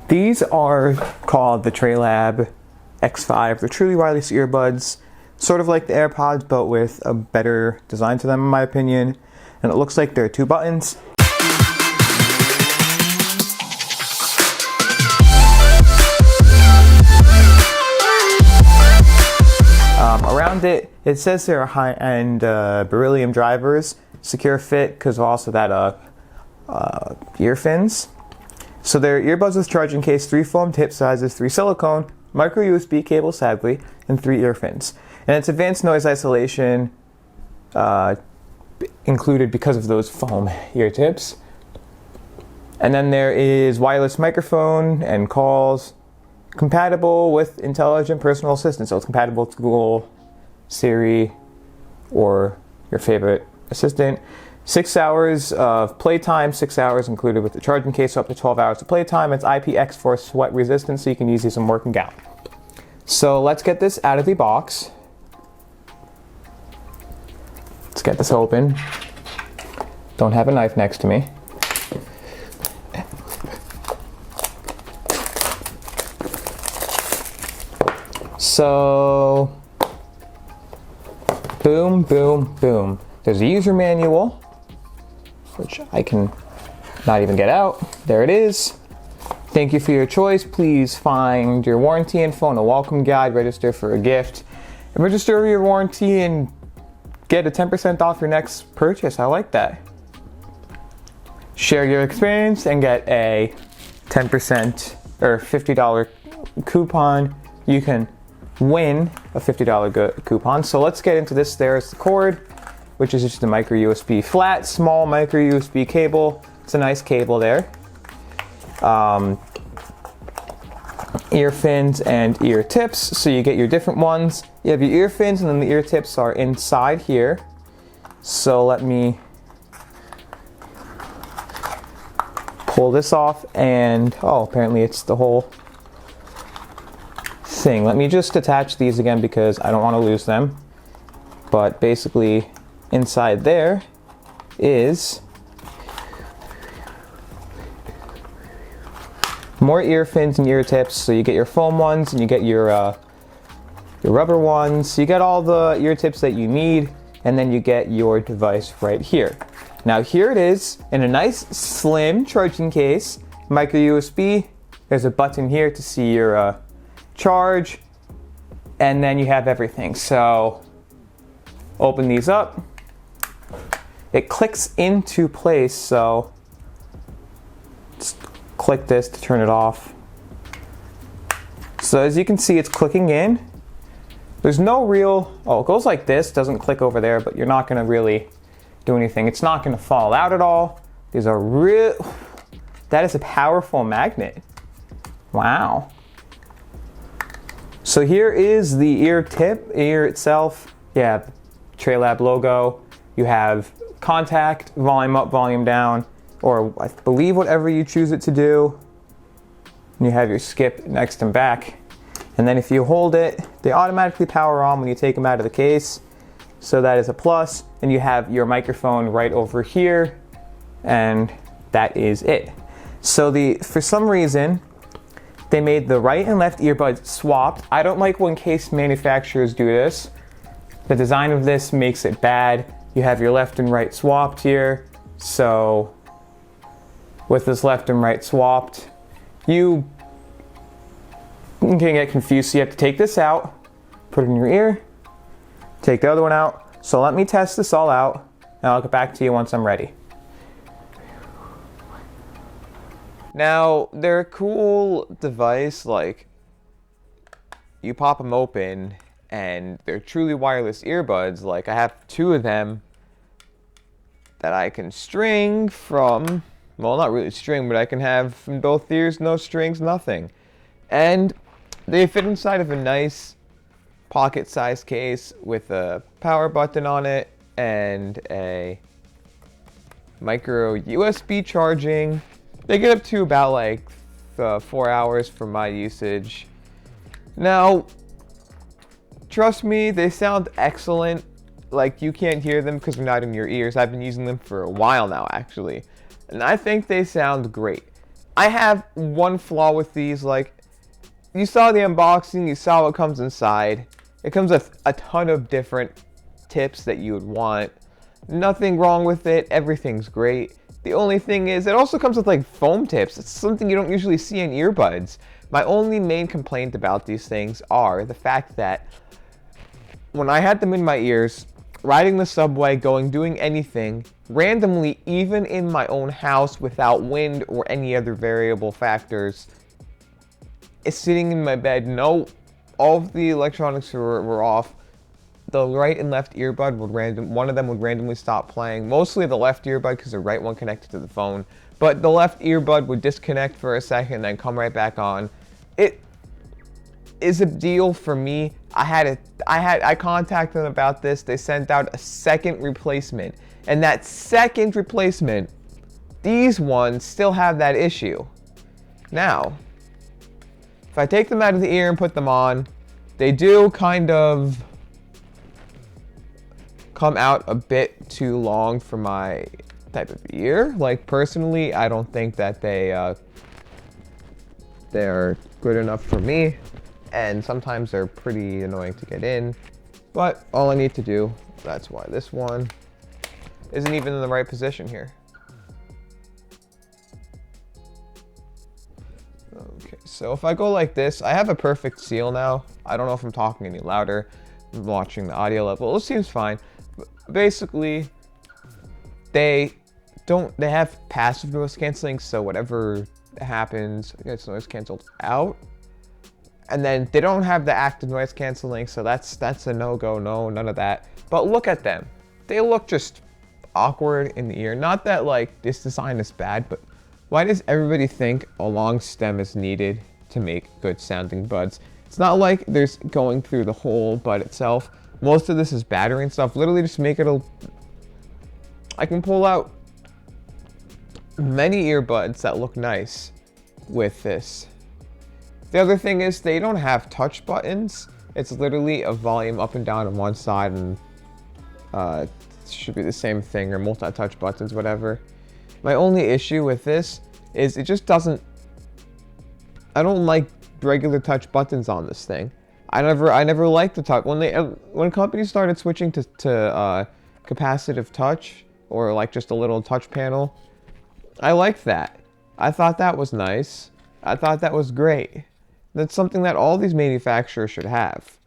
These are called the Trelab X5. They're truly wireless earbuds, sort of like the AirPods, but with a better design to them, in my opinion. And it looks like there are 2 buttons. Around it, it says there are high-end beryllium drivers, secure fit, because also that ear fins. So they're earbuds with charging case, 3 foam tip sizes, 3 silicone, micro USB cable sadly, and 3 ear fins. And it's advanced noise isolation included because of those foam ear tips. And then there is wireless microphone and calls, compatible with intelligent personal assistant. So it's compatible to Google, Siri, or your favorite assistant. 6 hours of playtime, 6 hours included with the charging case, so up to 12 hours of playtime. It's IPX4 sweat resistant, so you can use these when working out. So let's get this out of the box. Let's get this open. Don't have a knife next to me. So, boom, boom, boom. There's a user manual, which I can not even get out. There it is. Thank you for your choice. Please find your warranty info and a welcome guide. Register for a gift. And register your warranty and get a 10% off your next purchase. I like that. Share your experience and get a 10% or $50 coupon. You can win a $50 coupon. So let's get into this. There's the cord, which is just a micro USB, flat, small micro USB cable. It's a nice cable there. Ear fins and ear tips. So you get your different ones. You have your ear fins and then the ear tips are inside here. So let me pull this off and, oh, apparently it's the whole thing. Let me just attach these again because I don't want to lose them. But basically inside there is more ear fins and ear tips. So you get your foam ones and you get your rubber ones. So you get all the ear tips that you need, and then you get your device right here. Now here it is in a nice slim charging case, micro USB. There's a button here to see your charge, and then you have everything. So open these up. It clicks into place, so just click this to turn it off. So as you can see, it's clicking in. There's no real, oh, it goes like this, doesn't click over there, but you're not gonna really do anything. It's not gonna fall out at all. These are real, that is a powerful magnet. Wow. So here is the ear tip, ear itself. You have Trelab logo. You have contact, volume up, volume down, or I believe whatever you choose it to do. And you have your skip next and back. And then if you hold it, they automatically power on when you take them out of the case. So that is a plus. And you have your microphone right over here. And that is it. So for some reason, they made the right and left earbuds swapped. I don't like when case manufacturers do this. The design of this makes it bad. You have your left and right swapped here. So with this left and right swapped, you can get confused. So you have to take this out, put it in your ear, take the other one out. So let me test this all out, and I'll get back to you once I'm ready. Now, they're a cool device. Like, you pop them open and they're truly wireless earbuds. Like, I have 2 of them that I can string from, well, not really string, but I can have from both ears, no strings, nothing. And they fit inside of a nice pocket-sized case with a power button on it and a micro USB charging. They get up to about like 4 hours for my usage. Now, trust me, they sound excellent. Like, you can't hear them because they're not in your ears. I've been using them for a while now, actually. And I think they sound great. I have one flaw with these. Like, you saw the unboxing, you saw what comes inside. It comes with a ton of different tips that you would want. Nothing wrong with it, everything's great. The only thing is, it also comes with like foam tips. It's something you don't usually see in earbuds. My only main complaint about these things are the fact that when I had them in my ears, riding the subway, doing anything, randomly, even in my own house without wind or any other variable factors, it's sitting in my bed. No, all of the electronics were off. The right and left earbud one of them would randomly stop playing. Mostly the left earbud because the right one connected to the phone. But the left earbud would disconnect for a second, then come right back on. It is a deal for me. I contacted them about this. They sent out a second replacement. And that second replacement, these ones still have that issue. Now, if I take them out of the ear and put them on, they do kind of come out a bit too long for my type of ear. Like, personally, I don't think that they're good enough for me, and sometimes they're pretty annoying to get in. But all I need to do, that's why this one isn't even in the right position here. Okay, so if I go like this, I have a perfect seal now. I don't know if I'm talking any louder. I'm watching the audio level. It seems fine. Basically, they have passive noise canceling, so whatever happens, it gets noise canceled out. And then they don't have the active noise canceling, so that's a no-go. No, none of that. But look at them. They look just awkward in the ear. Not that like this design is bad, but why does everybody think a long stem is needed to make good sounding buds? It's not like there's going through the whole bud itself. Most of this is battery and stuff. Literally just make it I can pull out many earbuds that look nice with this. The other thing is they don't have touch buttons. It's literally a volume up and down on one side, and it should be the same thing, or multi-touch buttons, whatever. My only issue with this is it just doesn't, I don't like regular touch buttons on this thing. I never liked the touch. When companies started switching to capacitive touch, or like just a little touch panel, I liked that. I thought that was nice. I thought that was great. That's something that all these manufacturers should have.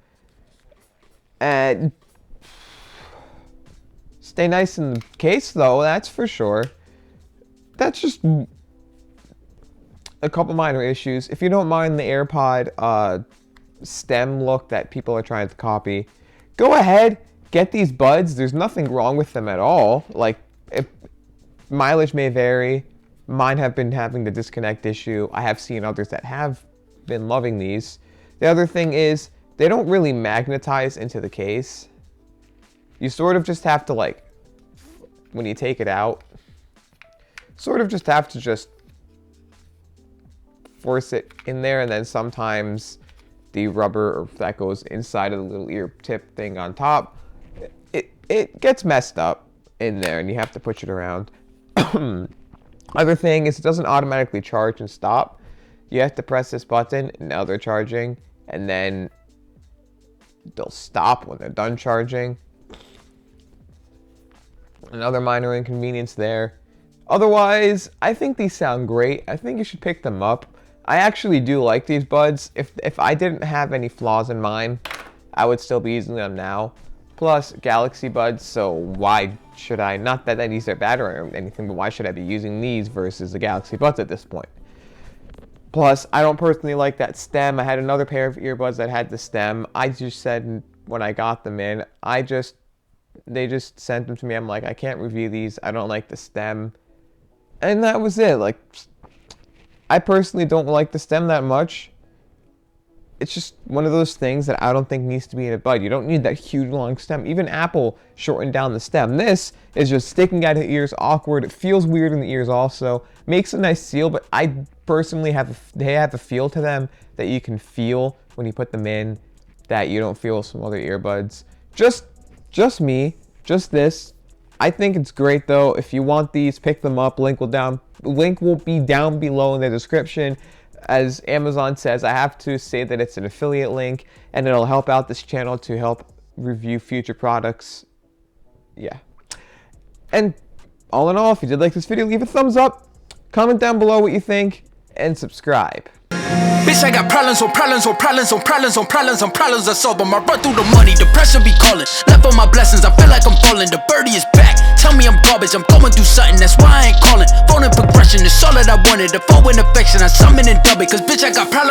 And stay nice in the case though, that's for sure. That's just a couple minor issues. If you don't mind the AirPod stem look that people are trying to copy, go ahead, get these buds. There's nothing wrong with them at all. Like, mileage may vary. Mine have been having the disconnect issue. I have seen others that have been loving these. The other thing is they don't really magnetize into the case. You sort of just have to, like, when you take it out, sort of just have to just force it in there, and then sometimes the rubber that goes inside of the little ear tip thing on top, it gets messed up in there, and you have to push it around. Other thing is it doesn't automatically charge and stop. You have to press this button, now they're charging, and then they'll stop when they're done charging. Another minor inconvenience there. Otherwise, I think these sound great. I think you should pick them up. I actually do like these buds. If I didn't have any flaws in mine, I would still be using them now. Plus, Galaxy buds, so why should I, not that these are bad or anything, but why should I be using these versus the Galaxy buds at this point? Plus, I don't personally like that stem. I had another pair of earbuds that had the stem. I just said when I got them in, they just sent them to me. I'm like, I can't review these. I don't like the stem. And that was it. Like, I personally don't like the stem that much. It's just one of those things that I don't think needs to be in a bud. You don't need that huge long stem. Even Apple shortened down the stem. This is just sticking out of the ears, awkward. It feels weird in the ears also. Makes a nice seal, but I personally they have a feel to them that you can feel when you put them in that you don't feel with some other earbuds. Just me, just this. I think it's great though. If you want these, pick them up. Link will be down below in the description. As Amazon says, I have to say that it's an affiliate link, and it'll help out this channel to help review future products. Yeah. And all in all, if you did like this video, leave a thumbs up, comment down below what you think, and subscribe. Bitch, I got problems on problems on problems on problems on problems on problems. I solve them. I run through the money, the pressure be calling. Left on my blessings, I feel like I'm falling. The birdie is back. Tell me I'm garbage, I'm going through something, that's why I ain't calling. Phone and progression, it's all that I wanted. The phone and affection, I summon and dub it. Cause bitch, I got problems.